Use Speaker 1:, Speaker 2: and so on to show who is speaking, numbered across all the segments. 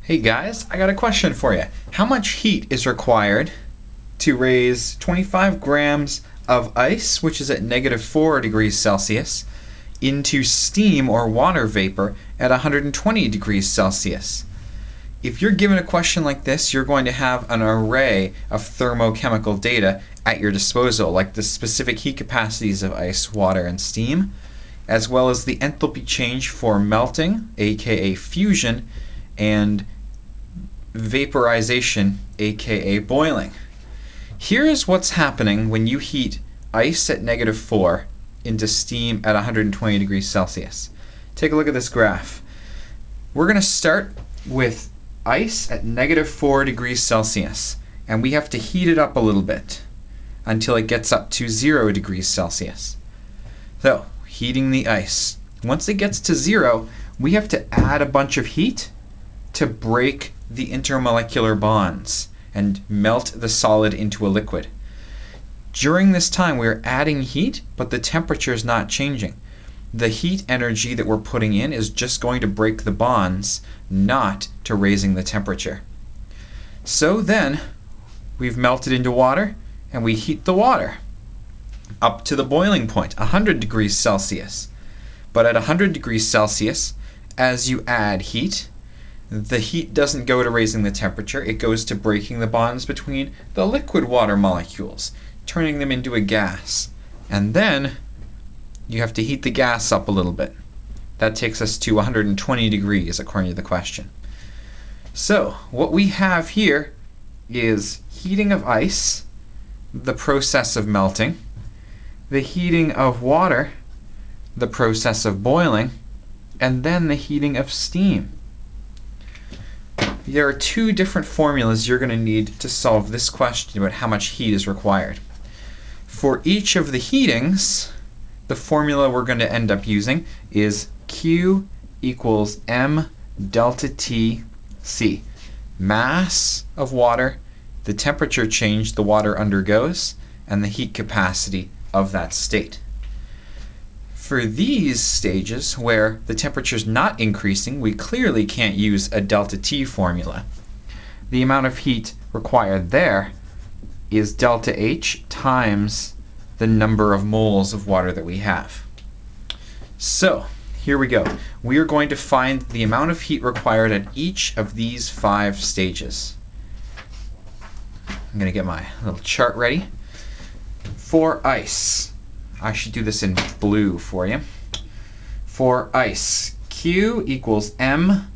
Speaker 1: Hey guys, I got a question for you. How much heat is required to raise 25 grams of ice, which is at -4 degrees Celsius, into steam or water vapor at 120 degrees Celsius? If you're given a question like this, you're going to have an array of thermochemical data at your disposal, like the specific heat capacities of ice, water, and steam, as well as the enthalpy change for melting, aka fusion, and vaporization, aka boiling. Here is what's happening when you heat ice at -4 into steam at 120 degrees Celsius. Take a look at this graph. We're going to start with ice at -4 degrees Celsius, and we have to heat it up a little bit until it gets up to 0 degrees Celsius. So, heating the ice. Once it gets to 0, we have to add a bunch of heat to break the intermolecular bonds and melt the solid into a liquid. During this time, we're adding heat, but the temperature is not changing. The heat energy that we're putting in is just going to break the bonds, not to raising the temperature. So then, we've melted into water, and we heat the water up to the boiling point, 100 degrees Celsius. But at 100 degrees Celsius, as you add heat, the heat doesn't go to raising the temperature, it goes to breaking the bonds between the liquid water molecules, turning them into a gas. And then you have to heat the gas up a little bit. That takes us to 120 degrees according to the question. So what we have here is heating of ice, the process of melting, the heating of water, the process of boiling, and then the heating of steam. There are two different formulas you're going to need to solve this question about how much heat is required. For each of the heatings, the formula we're going to end up using is Q equals M delta T C. Mass of water, the temperature change the water undergoes, and the heat capacity of that state. For these stages where the temperature is not increasing, we clearly can't use a delta T formula. The amount of heat required there is delta H times the number of moles of water that we have. So here we go. We are going to find the amount of heat required at each of these 5 stages. I'm going to get my little chart ready. For ice, I should do this in blue for you. For ice, Q equals M.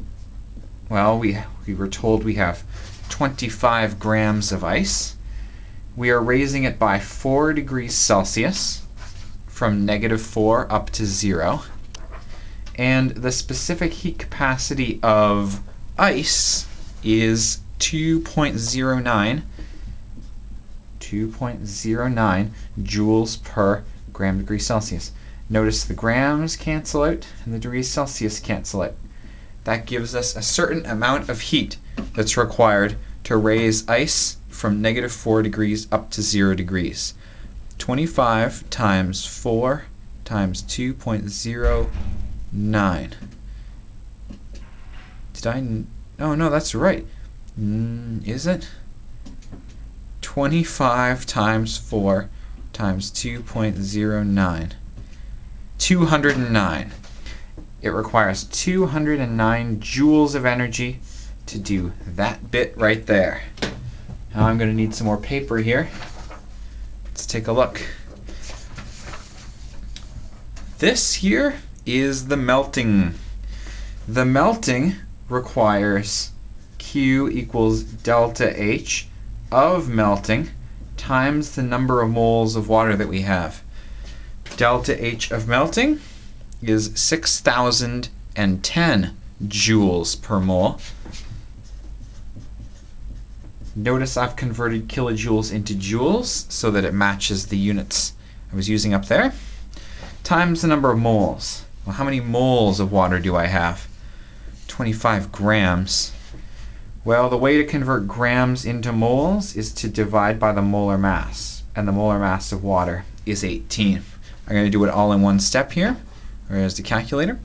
Speaker 1: Well, we were told we have 25 grams of ice. We are raising it by 4 degrees Celsius from -4 up to 0. And the specific heat capacity of ice is 2.09 joules per gram degree Celsius. Notice the grams cancel out and the degrees Celsius cancel out. That gives us a certain amount of heat that's required to raise ice from -4 degrees up to 0 degrees. 25 times 4 times 2.09. Oh no, that's right. Is it? 25 times 4 times 2.09. 209. It requires 209 joules of energy to do that bit right there. Now I'm going to need some more paper here. Let's take a look. This here is the melting. The melting requires Q equals delta H of melting times the number of moles of water that we have. Delta H of melting is 6,010 joules per mole. Notice I've converted kilojoules into joules so that it matches the units I was using up there. Times the number of moles. Well, how many moles of water do I have? 25 grams. Well, the way to convert grams into moles is to divide by the molar mass, and the molar mass of water is 18. I'm going to do it all in one step here. There's the calculator.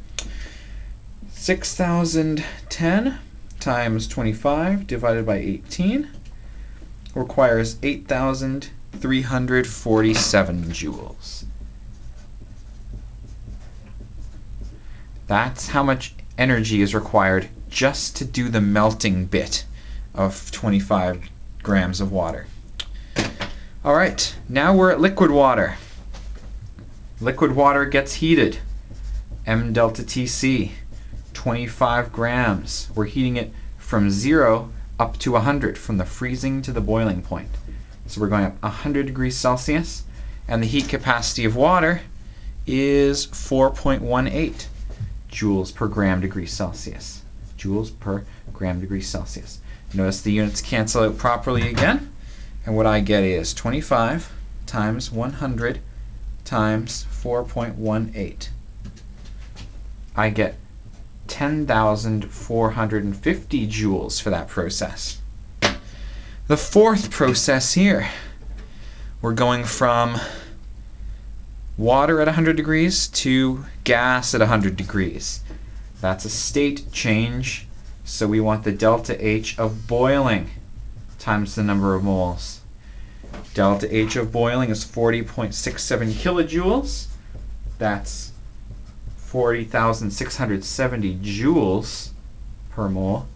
Speaker 1: 6,010 times 25 divided by 18 requires 8,347 joules. That's how much energy is required just to do the melting bit of 25 grams of water. All right, now we're at liquid water. Liquid water gets heated. M delta Tc, 25 grams. We're heating it from 0 up to 100, from the freezing to the boiling point. So we're going up 100 degrees Celsius, and the heat capacity of water is 4.18 joules per gram degree Celsius. Joules per gram degree Celsius. Notice the units cancel out properly again, and what I get is 25 times 100 times 4.18. I get 10,450 joules for that process. The fourth process here, we're going from water at 100 degrees to gas at 100 degrees. That's a state change, so we want the delta H of boiling times the number of moles. Delta H of boiling is 40.67 kilojoules. That's 40,670 joules per mole,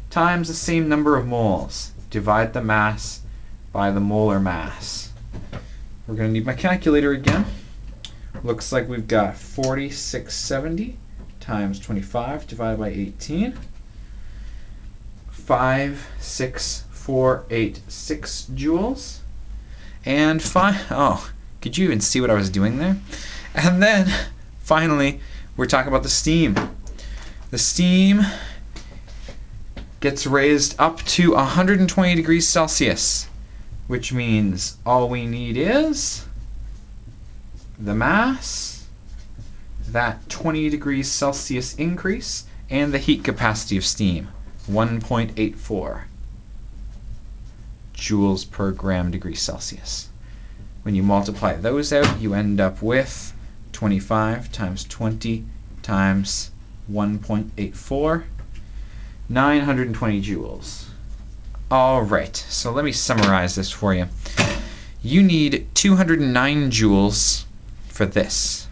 Speaker 1: times the same number of moles. Divide the mass by the molar mass. We're going to need my calculator again. Looks like we've got 4670 times 25 divided by 18. 56486 joules. And could you even see what I was doing there? And then finally, we're talking about the steam. The steam gets raised up to 120 degrees Celsius, which means all we need is the mass, that 20 degrees Celsius increase, and the heat capacity of steam, 1.84 joules per gram degree Celsius. When you multiply those out, you end up with 25 times 20 times 1.84, 920 joules. All right, so let me summarize this for you. You need 209 joules for this,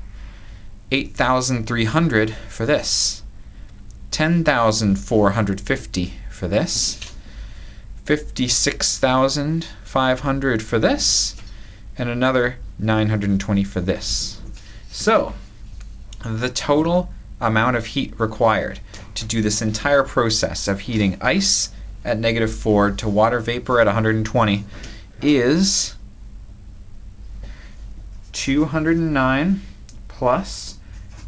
Speaker 1: 8,300 for this, 10,450 for this, 56,500 for this, and another 920 for this. So, the total amount of heat required to do this entire process of heating ice at -4 to water vapor at 120 is 209 plus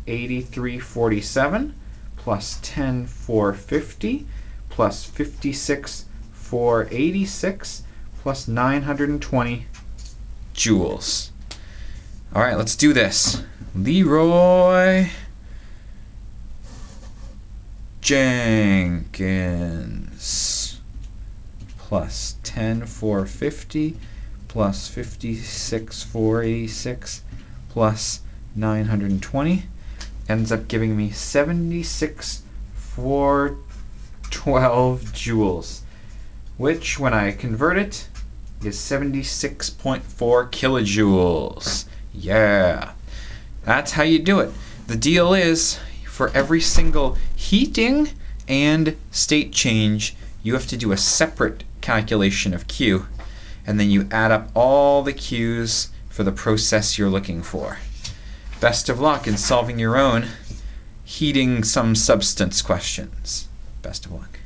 Speaker 1: 8347 plus 10,450 plus 56,486 plus 920 joules. All right, let's do this. Leroy Jenkins plus 10,450 plus 56,486 plus 920 ends up giving me 76,412 joules, which when I convert it is 76.4 kilojoules. Yeah, that's how you do it. The deal is, for every single heating and state change, you have to do a separate calculation of Q, and then you add up all the Q's for the process you're looking for. Best of luck in solving your own heating some substance questions. Best of luck.